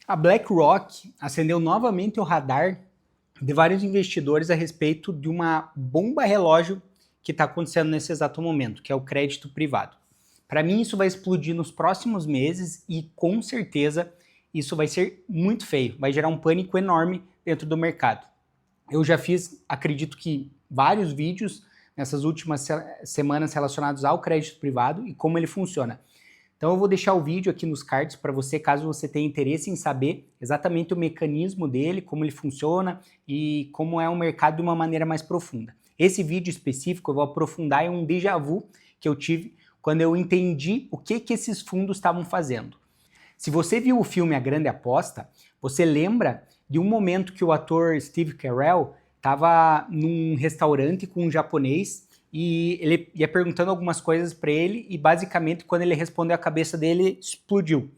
A BlackRock acendeu novamente o radar de vários investidores a respeito de uma bomba relógio que está acontecendo nesse exato momento, que é o crédito privado. Para mim, isso vai explodir nos próximos meses e, com certeza, isso vai ser muito feio, vai gerar um pânico enorme dentro do mercado. Eu já fiz, acredito que, vários vídeos nessas últimas semanas relacionados ao crédito privado e como ele funciona. Então eu vou deixar o vídeo aqui nos cards para você, caso você tenha interesse em saber exatamente o mecanismo dele, como ele funciona e como é o mercado de uma maneira mais profunda. Esse vídeo específico eu vou aprofundar em um déjà vu que eu tive quando eu entendi o que esses fundos estavam fazendo. Se você viu o filme A Grande Aposta, você lembra de um momento que o ator Steve Carell estava num restaurante com um japonês e ele ia perguntando algumas coisas para ele e basicamente quando ele respondeu a cabeça dele explodiu.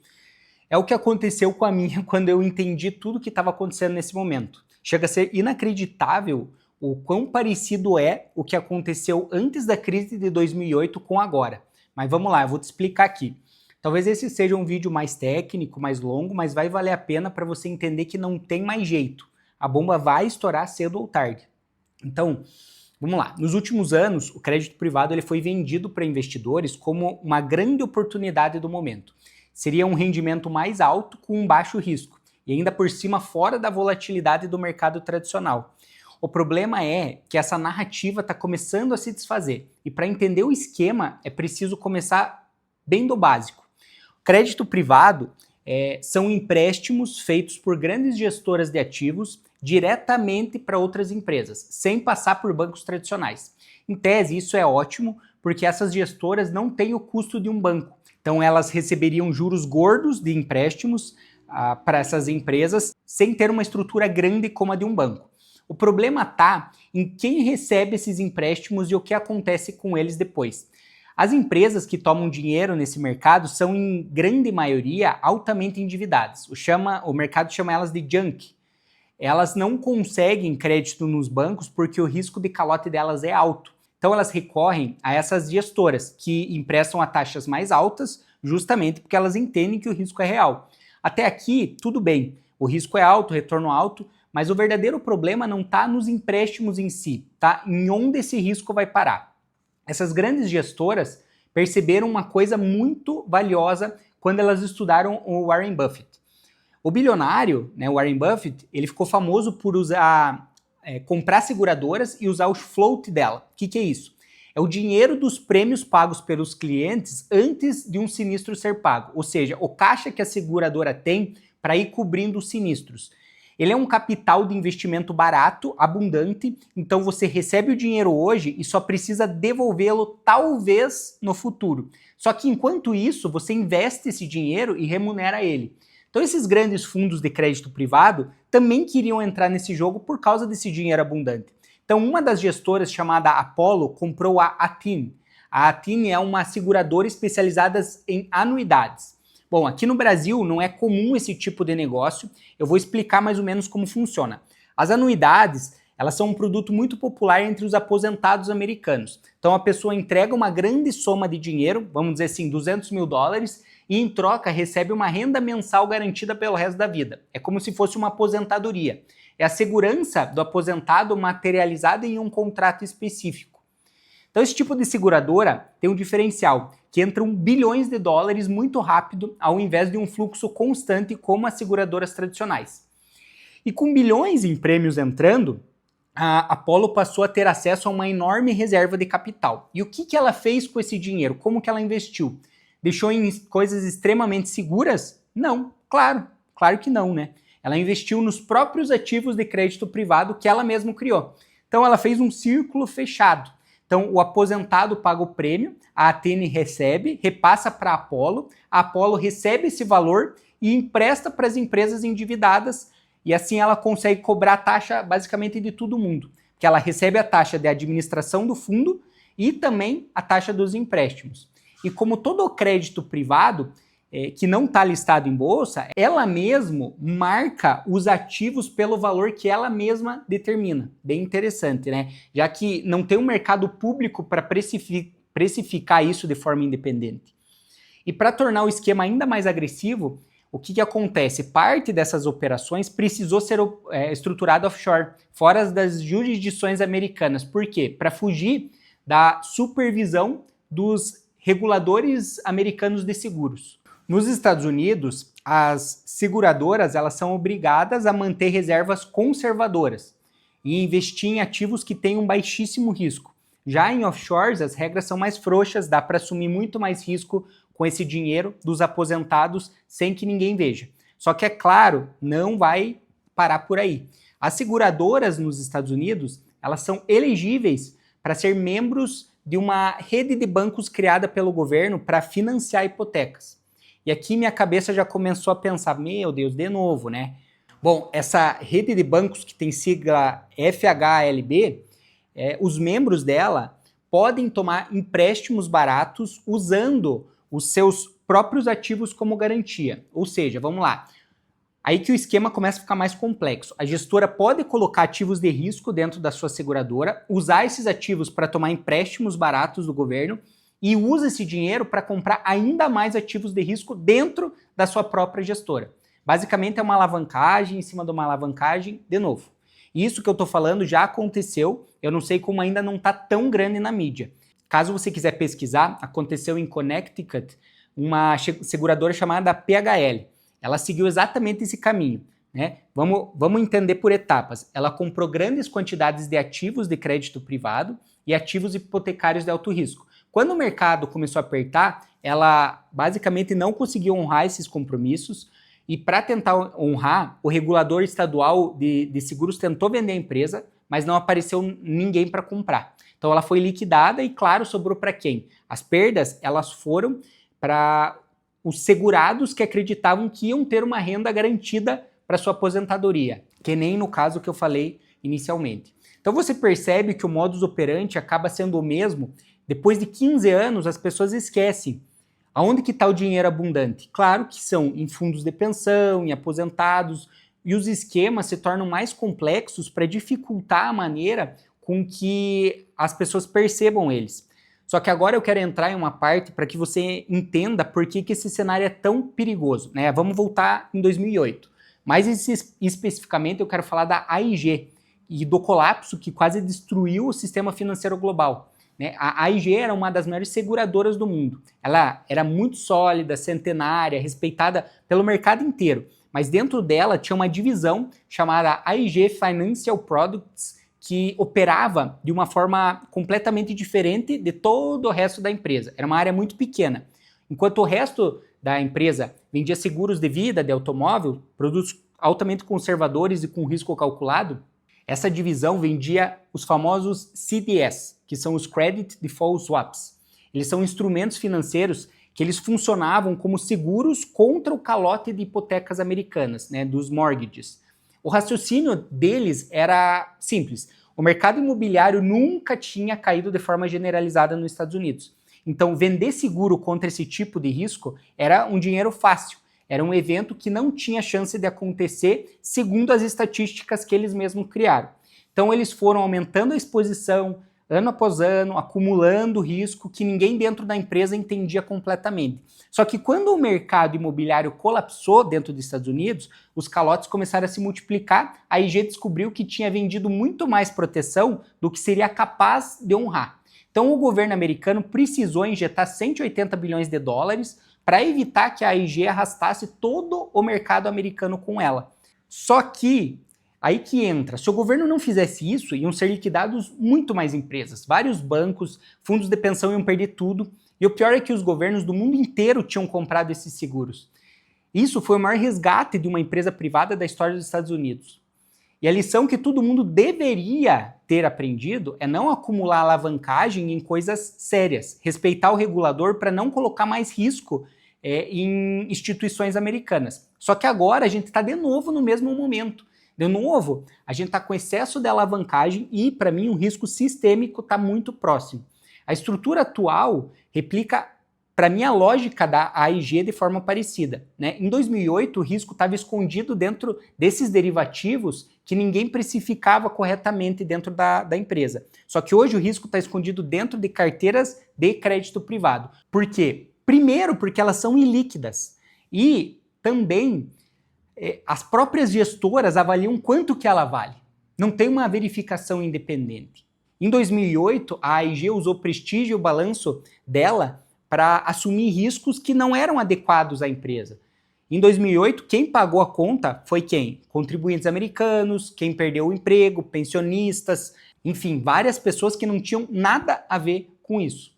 É o que aconteceu com a minha quando eu entendi tudo o que estava acontecendo nesse momento. Chega a ser inacreditável o quão parecido é o que aconteceu antes da crise de 2008 com agora. Mas vamos lá, eu vou te explicar aqui. Talvez esse seja um vídeo mais técnico, mais longo, mas vai valer a pena para você entender que não tem mais jeito. A bomba vai estourar cedo ou tarde. Então, vamos lá. Nos últimos anos, o crédito privado ele foi vendido para investidores como uma grande oportunidade do momento. Seria um rendimento mais alto com um baixo risco e ainda por cima fora da volatilidade do mercado tradicional. O problema é que essa narrativa está começando a se desfazer e para entender o esquema é preciso começar bem do básico. Crédito privado são empréstimos feitos por grandes gestoras de ativos diretamente para outras empresas, sem passar por bancos tradicionais. Em tese, isso é ótimo, porque essas gestoras não têm o custo de um banco. Então, elas receberiam juros gordos de empréstimos para essas empresas, sem ter uma estrutura grande como a de um banco. O problema está em quem recebe esses empréstimos e o que acontece com eles depois. As empresas que tomam dinheiro nesse mercado são, em grande maioria, altamente endividadas. O mercado chama elas de junk. Elas não conseguem crédito nos bancos porque o risco de calote delas é alto. Então elas recorrem a essas gestoras que emprestam a taxas mais altas, justamente porque elas entendem que o risco é real. Até aqui, tudo bem. O risco é alto, o retorno alto, mas o verdadeiro problema não está nos empréstimos em si, tá? Em onde esse risco vai parar. Essas grandes gestoras perceberam uma coisa muito valiosa quando elas estudaram o Warren Buffett. O bilionário, o Warren Buffett, ele ficou famoso por comprar seguradoras e usar o float dela. O que é isso? É o dinheiro dos prêmios pagos pelos clientes antes de um sinistro ser pago. Ou seja, o caixa que a seguradora tem para ir cobrindo os sinistros. Ele é um capital de investimento barato, abundante, então você recebe o dinheiro hoje e só precisa devolvê-lo talvez no futuro. Só que enquanto isso, você investe esse dinheiro e remunera ele. Então esses grandes fundos de crédito privado também queriam entrar nesse jogo por causa desse dinheiro abundante. Então uma das gestoras, chamada Apollo, comprou a Athene. A Athene é uma seguradora especializada em anuidades. Bom, aqui no Brasil não é comum esse tipo de negócio, eu vou explicar mais ou menos como funciona. As anuidades, elas são um produto muito popular entre os aposentados americanos. Então a pessoa entrega uma grande soma de dinheiro, vamos dizer assim, $200 mil, e em troca recebe uma renda mensal garantida pelo resto da vida. É como se fosse uma aposentadoria. É a segurança do aposentado materializada em um contrato específico. Então esse tipo de seguradora tem um diferencial, que entram bilhões de dólares muito rápido, ao invés de um fluxo constante como as seguradoras tradicionais. E com bilhões em prêmios entrando, a Apollo passou a ter acesso a uma enorme reserva de capital. E o que ela fez com esse dinheiro? Como que ela investiu? Deixou em coisas extremamente seguras? Não, claro que não, né? Ela investiu nos próprios ativos de crédito privado que ela mesma criou. Então ela fez um círculo fechado. Então, o aposentado paga o prêmio, a Athene recebe, repassa para a Apollo recebe esse valor e empresta para as empresas endividadas, e assim ela consegue cobrar a taxa basicamente de todo mundo, porque ela recebe a taxa de administração do fundo e também a taxa dos empréstimos. E como todo o crédito privado, que não está listado em bolsa, ela mesma marca os ativos pelo valor que ela mesma determina. Bem interessante, né? Já que não tem um mercado público para precificar isso de forma independente. E para tornar o esquema ainda mais agressivo, o que acontece? Parte dessas operações precisou ser estruturada offshore, fora das jurisdições americanas. Por quê? Para fugir da supervisão dos reguladores americanos de seguros. Nos Estados Unidos, as seguradoras elas são obrigadas a manter reservas conservadoras e investir em ativos que têm um baixíssimo risco. Já em offshores, as regras são mais frouxas, dá para assumir muito mais risco com esse dinheiro dos aposentados sem que ninguém veja. Só que, é claro, não vai parar por aí. As seguradoras nos Estados Unidos, elas são elegíveis para ser membros de uma rede de bancos criada pelo governo para financiar hipotecas. E aqui minha cabeça já começou a pensar, meu Deus, de novo, né? Bom, essa rede de bancos que tem sigla FHLB, os membros dela podem tomar empréstimos baratos usando os seus próprios ativos como garantia. Ou seja, vamos lá, aí que o esquema começa a ficar mais complexo. A gestora pode colocar ativos de risco dentro da sua seguradora, usar esses ativos para tomar empréstimos baratos do governo e usa esse dinheiro para comprar ainda mais ativos de risco dentro da sua própria gestora. Basicamente é uma alavancagem em cima de uma alavancagem de novo. Isso que eu estou falando já aconteceu, eu não sei como ainda não está tão grande na mídia. Caso você quiser pesquisar, aconteceu em Connecticut uma seguradora chamada PHL. Ela seguiu exatamente esse caminho, né? Vamos entender por etapas. Ela comprou grandes quantidades de ativos de crédito privado e ativos hipotecários de alto risco. Quando o mercado começou a apertar, ela basicamente não conseguiu honrar esses compromissos e para tentar honrar, o regulador estadual de seguros tentou vender a empresa, mas não apareceu ninguém para comprar. Então ela foi liquidada e, claro, sobrou para quem? As perdas, elas foram para os segurados que acreditavam que iam ter uma renda garantida para sua aposentadoria, que nem no caso que eu falei inicialmente. Então você percebe que o modus operandi acaba sendo o mesmo. Depois de 15 anos, as pessoas esquecem. Aonde que está o dinheiro abundante? Claro que são em fundos de pensão, em aposentados, e os esquemas se tornam mais complexos para dificultar a maneira com que as pessoas percebam eles. Só que agora eu quero entrar em uma parte para que você entenda por que esse cenário é tão perigoso, né? Vamos voltar em 2008. Mais especificamente eu quero falar da AIG e do colapso que quase destruiu o sistema financeiro global. A AIG era uma das maiores seguradoras do mundo. Ela era muito sólida, centenária, respeitada pelo mercado inteiro. Mas dentro dela tinha uma divisão chamada AIG Financial Products, que operava de uma forma completamente diferente de todo o resto da empresa. Era uma área muito pequena. Enquanto o resto da empresa vendia seguros de vida, de automóvel, produtos altamente conservadores e com risco calculado, essa divisão vendia os famosos CDS, que são os Credit Default Swaps. Eles são instrumentos financeiros que eles funcionavam como seguros contra o calote de hipotecas americanas, né, dos mortgages. O raciocínio deles era simples. O mercado imobiliário nunca tinha caído de forma generalizada nos Estados Unidos. Então, vender seguro contra esse tipo de risco era um dinheiro fácil. Era um evento que não tinha chance de acontecer segundo as estatísticas que eles mesmos criaram. Então, eles foram aumentando a exposição ano após ano, acumulando risco que ninguém dentro da empresa entendia completamente. Só que quando o mercado imobiliário colapsou dentro dos Estados Unidos, os calotes começaram a se multiplicar, a IG descobriu que tinha vendido muito mais proteção do que seria capaz de honrar. Então o governo americano precisou injetar 180 bilhões de dólares para evitar que a IG arrastasse todo o mercado americano com ela. Só que aí que entra, se o governo não fizesse isso, iam ser liquidados muito mais empresas. Vários bancos, fundos de pensão iam perder tudo. E o pior é que os governos do mundo inteiro tinham comprado esses seguros. Isso foi o maior resgate de uma empresa privada da história dos Estados Unidos. E a lição que todo mundo deveria ter aprendido é não acumular alavancagem em coisas sérias. Respeitar o regulador para não colocar mais risco em instituições americanas. Só que agora a gente está de novo no mesmo momento. De novo, a gente está com excesso de alavancagem e, para mim, um risco sistêmico está muito próximo. A estrutura atual replica, para mim, a lógica da AIG de forma parecida, né? Em 2008, o risco estava escondido dentro desses derivativos que ninguém precificava corretamente dentro da empresa. Só que hoje o risco está escondido dentro de carteiras de crédito privado. Por quê? Primeiro, porque elas são ilíquidas. E também as próprias gestoras avaliam quanto que ela vale. Não tem uma verificação independente. Em 2008, a AIG usou o prestígio e o balanço dela para assumir riscos que não eram adequados à empresa. Em 2008, quem pagou a conta foi quem? Contribuintes americanos, quem perdeu o emprego, pensionistas, enfim, várias pessoas que não tinham nada a ver com isso.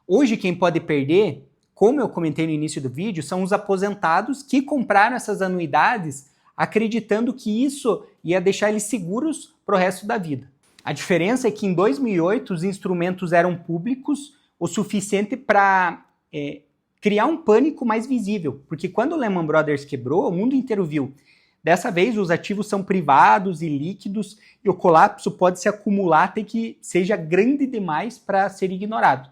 Hoje, quem pode perder, como eu comentei no início do vídeo, são os aposentados que compraram essas anuidades acreditando que isso ia deixar eles seguros para o resto da vida. A diferença é que em 2008 os instrumentos eram públicos o suficiente para criar um pânico mais visível, porque quando o Lehman Brothers quebrou, o mundo inteiro viu. Dessa vez, os ativos são privados e líquidos e o colapso pode se acumular até que seja grande demais para ser ignorado.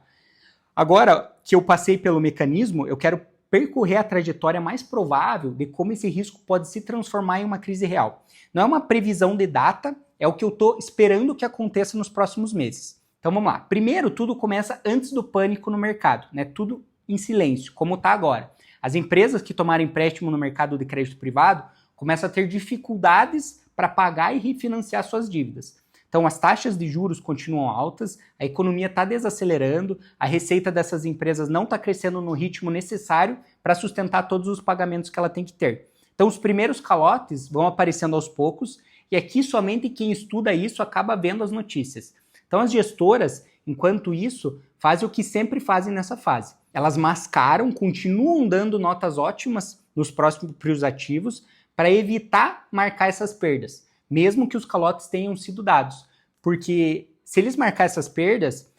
Agora que eu passei pelo mecanismo, eu quero percorrer a trajetória mais provável de como esse risco pode se transformar em uma crise real. Não é uma previsão de data, é o que eu estou esperando que aconteça nos próximos meses. Então vamos lá. Primeiro, tudo começa antes do pânico no mercado, né? Tudo em silêncio, como está agora. As empresas que tomaram empréstimo no mercado de crédito privado começam a ter dificuldades para pagar e refinanciar suas dívidas. Então as taxas de juros continuam altas, a economia está desacelerando, a receita dessas empresas não está crescendo no ritmo necessário para sustentar todos os pagamentos que ela tem que ter. Então os primeiros calotes vão aparecendo aos poucos e aqui somente quem estuda isso acaba vendo as notícias. Então as gestoras, enquanto isso, fazem o que sempre fazem nessa fase. Elas mascaram, continuam dando notas ótimas nos próximos ativos para evitar marcar essas perdas, mesmo que os calotes tenham sido dados. Porque se eles marcar essas perdas,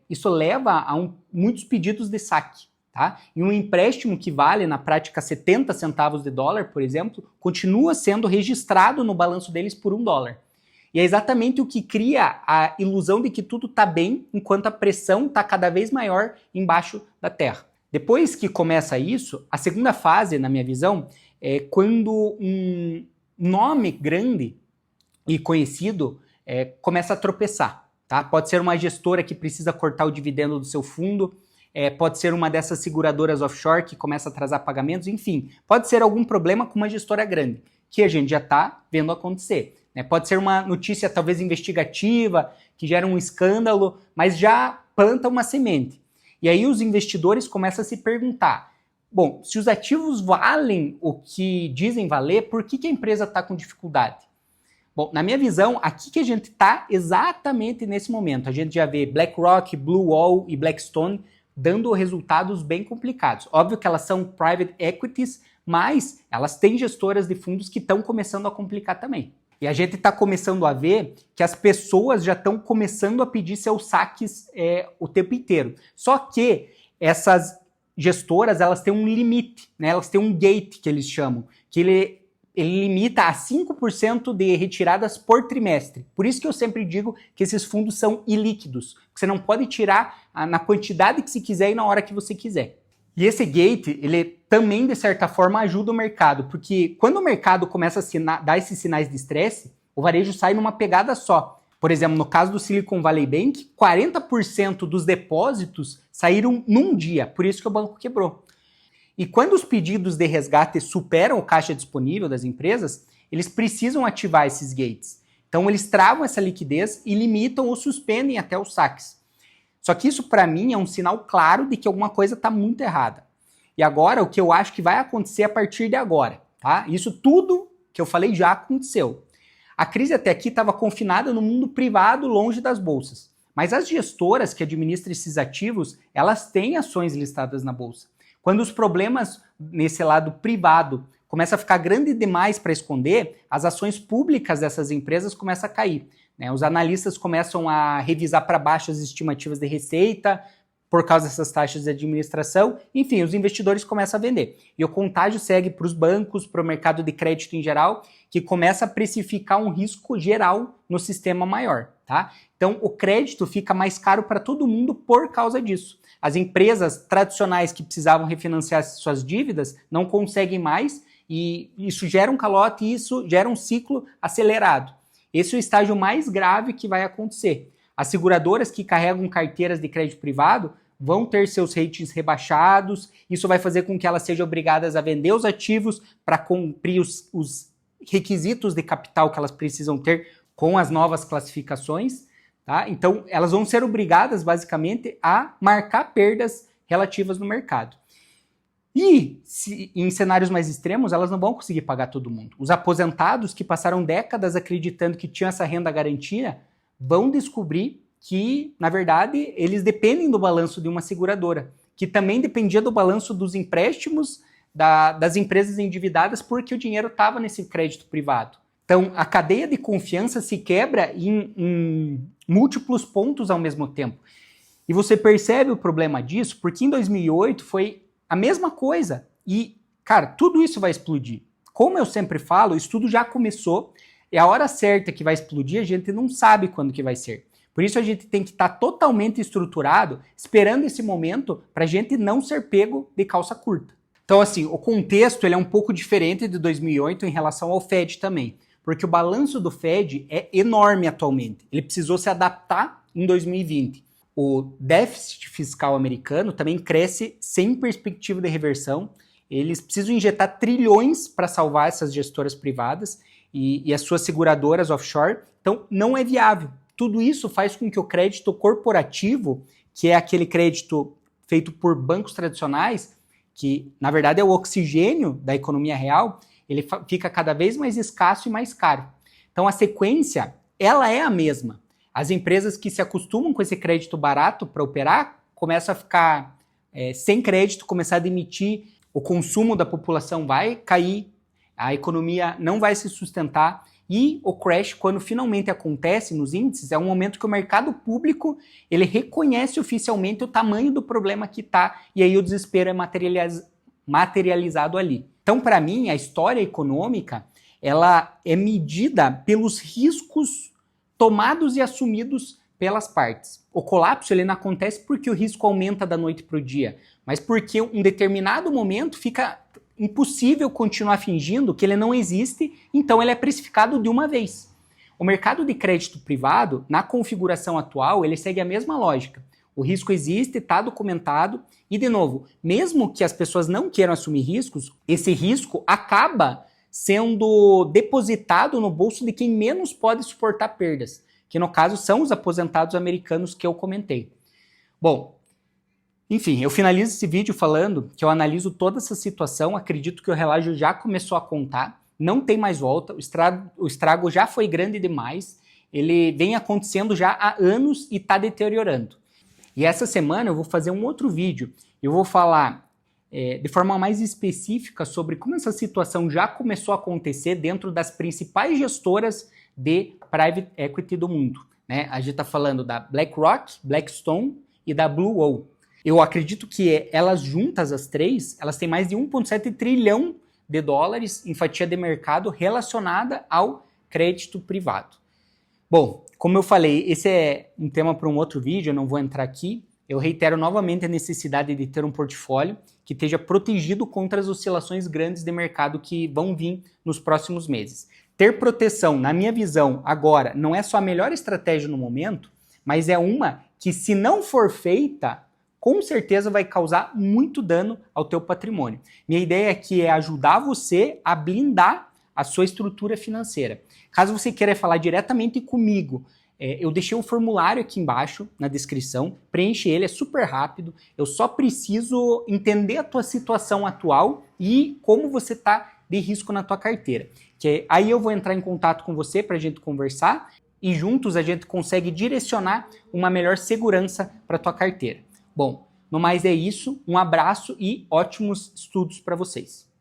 isso leva a muitos pedidos de saque. Tá? E um empréstimo que vale, na prática, 70 centavos de dólar, por exemplo, continua sendo registrado no balanço deles por $1. E é exatamente o que cria a ilusão de que tudo está bem, enquanto a pressão está cada vez maior embaixo da terra. Depois que começa isso, a segunda fase, na minha visão, é quando um nome grande e conhecido começa a tropeçar. Tá? Pode ser uma gestora que precisa cortar o dividendo do seu fundo, pode ser uma dessas seguradoras offshore que começa a atrasar pagamentos, enfim, pode ser algum problema com uma gestora grande, que a gente já está vendo acontecer. Pode ser uma notícia talvez investigativa, que gera um escândalo, mas já planta uma semente. E aí os investidores começam a se perguntar, bom, se os ativos valem o que dizem valer, por que a empresa está com dificuldade? Bom, na minha visão, aqui que a gente está exatamente nesse momento. A gente já vê BlackRock, Blue Wall e Blackstone dando resultados bem complicados. Óbvio que elas são private equities, mas elas têm gestoras de fundos que estão começando a complicar também. E a gente está começando a ver que as pessoas já estão começando a pedir seus saques o tempo inteiro. Só que essas gestoras, elas têm um limite, né? Elas têm um gate, que eles chamam, que ele limita a 5% de retiradas por trimestre. Por isso que eu sempre digo que esses fundos são ilíquidos. Você não pode tirar na quantidade que você quiser e na hora que você quiser. E esse gate, ele também, de certa forma, ajuda o mercado, porque quando o mercado começa a dar esses sinais de estresse, o varejo sai numa pegada só. Por exemplo, no caso do Silicon Valley Bank, 40% dos depósitos saíram num dia, por isso que o banco quebrou. E quando os pedidos de resgate superam o caixa disponível das empresas, eles precisam ativar esses gates. Então, eles travam essa liquidez e limitam ou suspendem até os saques. Só que isso, para mim, é um sinal claro de que alguma coisa está muito errada. E agora, o que eu acho que vai acontecer a partir de agora, tá? Isso tudo que eu falei já aconteceu. A crise até aqui estava confinada no mundo privado, longe das bolsas. Mas as gestoras que administram esses ativos, elas têm ações listadas na bolsa. Quando os problemas nesse lado privado começam a ficar grande demais para esconder, as ações públicas dessas empresas começam a cair. Os analistas começam a revisar para baixo as estimativas de receita por causa dessas taxas de administração. Enfim, os investidores começam a vender. E o contágio segue para os bancos, para o mercado de crédito em geral, que começa a precificar um risco geral no sistema maior. Tá? Então, o crédito fica mais caro para todo mundo por causa disso. As empresas tradicionais que precisavam refinanciar suas dívidas não conseguem mais e isso gera um calote e isso gera um ciclo acelerado. Esse é o estágio mais grave que vai acontecer. As seguradoras que carregam carteiras de crédito privado vão ter seus ratings rebaixados, isso vai fazer com que elas sejam obrigadas a vender os ativos para cumprir os requisitos de capital que elas precisam ter com as novas classificações, tá? Então, elas vão ser obrigadas, basicamente, a marcar perdas relativas no mercado. E, em cenários mais extremos, elas não vão conseguir pagar todo mundo. Os aposentados que passaram décadas acreditando que tinham essa renda garantia vão descobrir que, na verdade, eles dependem do balanço de uma seguradora, que também dependia do balanço dos empréstimos das empresas endividadas porque o dinheiro estava nesse crédito privado. Então, a cadeia de confiança se quebra em múltiplos pontos ao mesmo tempo. E você percebe o problema disso porque em 2008 foi a mesma coisa. E, cara, tudo isso vai explodir. Como eu sempre falo, o estudo já começou, é a hora certa que vai explodir, a gente não sabe quando que vai ser. Por isso a gente tem que estar totalmente estruturado, esperando esse momento para a gente não ser pego de calça curta. Então, assim, o contexto ele é um pouco diferente de 2008 em relação ao Fed também, porque o balanço do Fed é enorme atualmente. Ele precisou se adaptar em 2020. O déficit fiscal americano também cresce sem perspectiva de reversão. Eles precisam injetar trilhões para salvar essas gestoras privadas e as suas seguradoras offshore. Então, não é viável. Tudo isso faz com que o crédito corporativo, que é aquele crédito feito por bancos tradicionais, que na verdade é o oxigênio da economia real, ele fica cada vez mais escasso e mais caro. Então a sequência, ela é a mesma. As empresas que se acostumam com esse crédito barato para operar, começam a ficar sem crédito, começar a demitir, o consumo da população vai cair, a economia não vai se sustentar. E o crash, quando finalmente acontece nos índices, é um momento que o mercado público ele reconhece oficialmente o tamanho do problema que está, e aí o desespero é materializado ali. Então, para mim, a história econômica ela é medida pelos riscos tomados e assumidos pelas partes. O colapso ele não acontece porque o risco aumenta da noite para o dia, mas porque em determinado momento fica impossível continuar fingindo que ele não existe, então ele é precificado de uma vez. O mercado de crédito privado, na configuração atual, ele segue a mesma lógica. O risco existe, está documentado, e de novo, mesmo que as pessoas não queiram assumir riscos, esse risco acaba sendo depositado no bolso de quem menos pode suportar perdas, que no caso são os aposentados americanos que eu comentei. Bom, enfim, eu finalizo esse vídeo falando que eu analiso toda essa situação, acredito que o relógio já começou a contar, não tem mais volta, o estrago já foi grande demais, ele vem acontecendo já há anos e está deteriorando. E essa semana eu vou fazer um outro vídeo, eu vou falar de forma mais específica sobre como essa situação já começou a acontecer dentro das principais gestoras de private equity do mundo, né? A gente está falando da BlackRock, Blackstone e da Blue Owl. Eu acredito que elas juntas, as três, elas têm mais de 1,7 trilhão de dólares em fatia de mercado relacionada ao crédito privado. Bom, como eu falei, esse é um tema para um outro vídeo, eu não vou entrar aqui. Eu reitero novamente a necessidade de ter um portfólio que esteja protegido contra as oscilações grandes de mercado que vão vir nos próximos meses. Ter proteção, na minha visão, agora, não é só a melhor estratégia no momento, mas é uma que, se não for feita, com certeza vai causar muito dano ao teu patrimônio. Minha ideia aqui é ajudar você a blindar a sua estrutura financeira. Caso você queira falar diretamente comigo, eu deixei um formulário aqui embaixo na descrição, preenche ele, é super rápido, eu só preciso entender a tua situação atual e como você está de risco na tua carteira. Que aí eu vou entrar em contato com você para a gente conversar e juntos a gente consegue direcionar uma melhor segurança para a tua carteira. Bom, no mais é isso, um abraço e ótimos estudos para vocês.